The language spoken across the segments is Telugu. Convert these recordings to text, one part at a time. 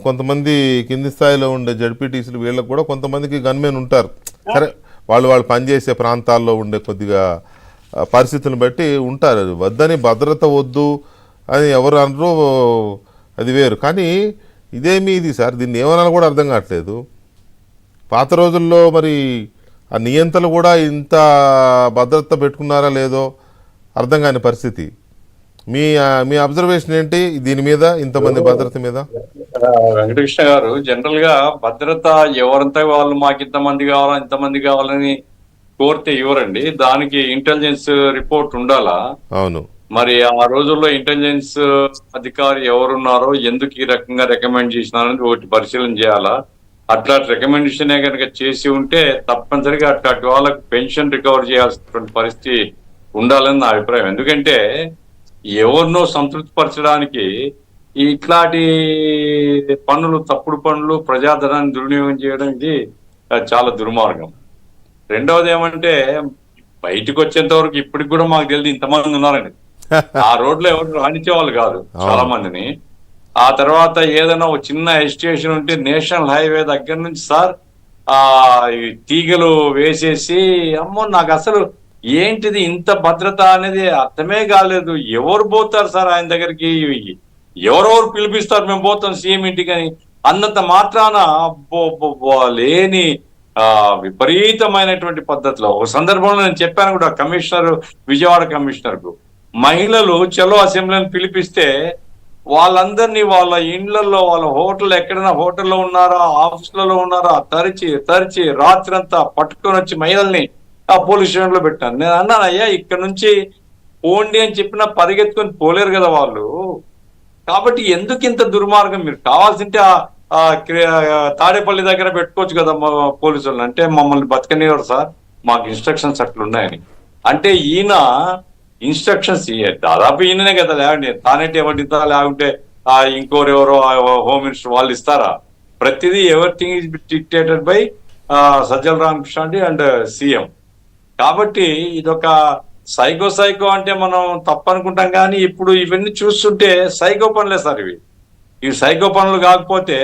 కొంతమంది కింది స్థాయిలో ఉండే జడ్పీటీసీలు వీళ్ళకి కూడా కొంతమందికి గన్మెన్ ఉంటారు. సరే, వాళ్ళు పనిచేసే ప్రాంతాల్లో ఉండే కొద్దిగా పరిస్థితులను బట్టి ఉంటారు. వద్దని భద్రత వద్దు అని ఎవరు అనరు, అది వేరు. కానీ ఇదేమి ఇది సార్, దీన్ని ఏమన్నా కూడా అర్థం కావట్లేదు. పాత రోజుల్లో మరి ఆ నియంత్రణలు కూడా ఇంత భద్రత పెట్టుకున్నారా లేదో అర్థం కాని పరిస్థితి. మీ మీ అబ్జర్వేషన్ ఏంటి దీని మీద, ఇంతమంది భద్రత మీద? వెంకటకృష్ణ గారు, జనరల్ గా భద్రత ఎవరంతా వాళ్ళు మాకు ఇంతమంది కావాలా ఇంతమంది కావాలని కోరితే ఇవ్వరండి. దానికి ఇంటెలిజెన్స్ రిపోర్ట్ ఉండాలా. అవును. మరి ఆ రోజుల్లో ఇంటెలిజెన్స్ అధికారి ఎవరున్నారో, ఎందుకు ఈ రకంగా రికమెండ్ చేసినారని ఒకటి పరిశీలన చేయాలా. అట్లాంటి రికమెండేషన్ కనుక చేసి ఉంటే తప్పనిసరిగా అట్లాంటి వాళ్ళకు పెన్షన్ రికవర్ చేయాల్సినటువంటి పరిస్థితి ఉండాలని నా అభిప్రాయం. ఎందుకంటే ఎవరినో సంతృప్తి పరచడానికి ఇట్లాంటి పనులు, తప్పుడు పనులు, ప్రజాధనాన్ని దుర్వినియోగం చేయడం ఇది చాలా దుర్మార్గం. రెండవది ఏమంటే, బయటకు వచ్చేంత వరకు ఇప్పటికి కూడా మాకు తెలియదు ఇంతమంది ఉన్నారండి. ఆ రోడ్లో ఎవరు రాణించే వాళ్ళు కాదు చాలా మందిని. ఆ తర్వాత ఏదైనా ఒక చిన్న ఎస్టేషన్ ఉంటే నేషనల్ హైవే దగ్గర నుంచి సార్ తీగలు వేసేసి, అమ్మో నాకు అసలు ఏంటిది ఇంత భద్రత అనేది అర్థమే కాలేదు. ఎవరు పోతారు సార్ ఆయన దగ్గరికి? ఎవరెవరు పిలిపిస్తారు మేము పోతాం సీఎం ఇంటికి అని అన్నంత మాత్రాన లేని విపరీతమైనటువంటి పద్ధతిలో. ఒక సందర్భంలో నేను చెప్పాను కూడా, కమిషనర్, విజయవాడ కమిషనర్ కు మహిళలు చలో అసెంబ్లీని పిలిపిస్తే వాళ్ళందరినీ వాళ్ళ ఇండ్లలో, వాళ్ళ హోటల్ ఎక్కడైనా హోటల్లో ఉన్నారా, ఆఫీసులలో ఉన్నారా, తరిచి రాత్రంతా పట్టుకొని వచ్చి మహిళల్ని ఆ పోలీస్ స్టేషన్ లో పెట్టాను. నేను అన్నాను, అయ్యా ఇక్కడ నుంచి పోండి అని చెప్పినా పరిగెత్తుకొని పోలేరు కదా వాళ్ళు. కాబట్టి ఎందుకు ఇంత దుర్మార్గం? మీరు కావాల్సింటే తాడేపల్లి దగ్గర పెట్టుకోవచ్చు కదా పోలీసులను. అంటే మమ్మల్ని బతకనివ్వరు సార్, మాకు ఇన్స్ట్రక్షన్స్ అట్లున్నాయని. అంటే ఈయన ఇన్స్ట్రక్షన్స్ దాదాపు ఈయననే కదా లేవండి, తానేటి ఎవరిస్తా లేకుంటే ఇంకోరెవరో హోమ్ మినిస్టర్ వాళ్ళు ఇస్తారా? ప్రతిదీ everything is dictated by Sajjala Ramakrishna and CM. కాబట్టి ఇదొక సైకో అంటే మనం తప్పనుకుంటాం, కానీ ఇప్పుడు ఇవన్నీ చూస్తుంటే సైకో పనులే సార్ ఇవి. ఈ సైకో పనులు కాకపోతే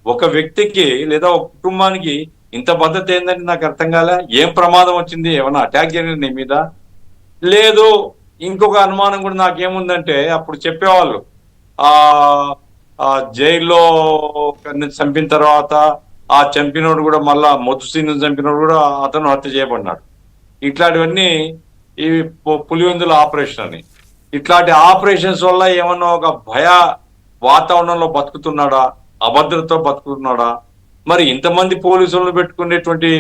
ఒక వ్యక్తికి లేదా ఒక కుటుంబానికి ఇంత భద్రత ఏందంటే నాకు అర్థం కాలే. ఏం ప్రమాదం వచ్చింది? ఏమన్నా అటాక్ జరిగింది నీ మీద? లేదు. ఇంకొక అనుమానం కూడా నాకేముందంటే, అప్పుడు చెప్పేవాళ్ళు జైల్లో చంపిన తర్వాత ఆ చంపినోడు కూడా మళ్ళా మొత్తుసీను చంపినోడు కూడా అతను హత్య చేయబడినాడు. ఇట్లాంటివన్నీ ఇవి పులివెందుల ఆపరేషన్ అని. ఇట్లాంటి ఆపరేషన్స్ వల్ల ఏమన్నా ఒక భయ వాతావరణంలో బతుకుతున్నాడా, అభద్రతతో బతుకుతున్నాడా? మరి ఇంతమంది పోలీసులను పెట్టుకునేటువంటి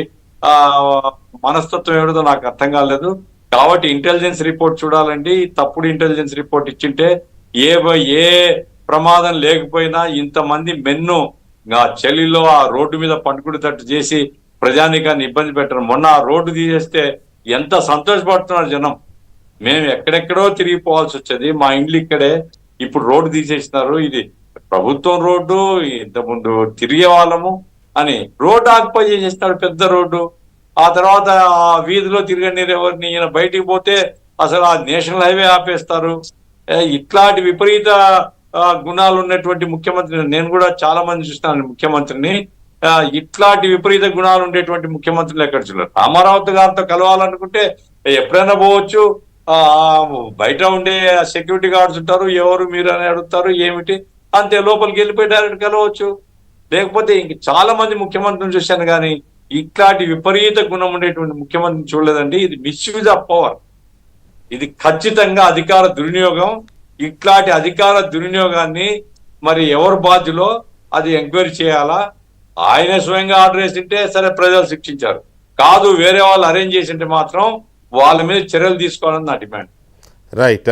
మనస్తత్వం ఏమిటో నాకు అర్థం కాలేదు. కాబట్టి ఇంటెలిజెన్స్ రిపోర్ట్ చూడాలండి. తప్పుడు ఇంటెలిజెన్స్ రిపోర్ట్ ఇచ్చింటే ఏ ప్రమాదం లేకపోయినా ఇంతమంది మెన్ను చలిలో ఆ రోడ్డు మీద పండుకునేటట్టు చేసి ప్రజానీకాన్ని ఇబ్బంది పెట్టరు. మొన్న ఆ రోడ్డు తీసేస్తే ఎంత సంతోషపడుతున్నారు జనం. మేము ఎక్కడెక్కడో తిరిగిపోవాల్సి వచ్చేది, మా ఇండ్లు ఇక్కడే, ఇప్పుడు రోడ్డు తీసేసినారు, ఇది ప్రభుత్వం రోడ్డు, ఇంతకుముందు తిరిగే వాళ్ళము అని రోడ్డు ఆక్యుపై చేసేస్తాడు, పెద్ద రోడ్డు. ఆ తర్వాత ఆ వీధిలో తిరగని ఎవరిని, ఈయన బయటికి పోతే అసలు ఆ నేషనల్ హైవే ఆపేస్తారు. ఇట్లాంటి విపరీత గుణాలు ఉన్నటువంటి ముఖ్యమంత్రిని నేను కూడా చాలా మంది చూస్తాను. ముఖ్యమంత్రిని ఇట్లాంటి విపరీత గుణాలు ఉండేటువంటి ముఖ్యమంత్రులు ఎక్కడ చూడరు. రామారావు గారితో కలవాలనుకుంటే ఎప్పుడైనా పోవచ్చు. బయట ఉండే సెక్యూరిటీ గార్డ్స్ ఉంటారు, ఎవరు మీరు అని అడుగుతారు, ఏమిటి అంతే, లోపలికి వెళ్ళిపోయి డైరెక్ట్ కలవచ్చు. లేకపోతే ఇంక చాలా మంది ముఖ్యమంత్రిని చూశాను, కానీ ఇట్లాంటి విపరీత గుణం ఉండేటువంటి ముఖ్యమంత్రిని చూడలేదండి. ఇది మిస్యూజ్ ఆఫ్ పవర్, ఇది ఖచ్చితంగా అధికార దుర్వినియోగం. ఇట్లాంటి అధికార దుర్వినియోగాన్ని మరి ఎవరు బాధ్యులో అది ఎంక్వైరీ చేయాలా. ఆయనే స్వయంగా ఆర్డర్ వేసింటే సరే, ప్రజలు శిక్షించారు. కాదు, వేరే వాళ్ళు అరేంజ్ చేసింటే మాత్రం వాళ్ళ మీద చర్యలు తీసుకోవాలని నా డిమాండ్. రైట్.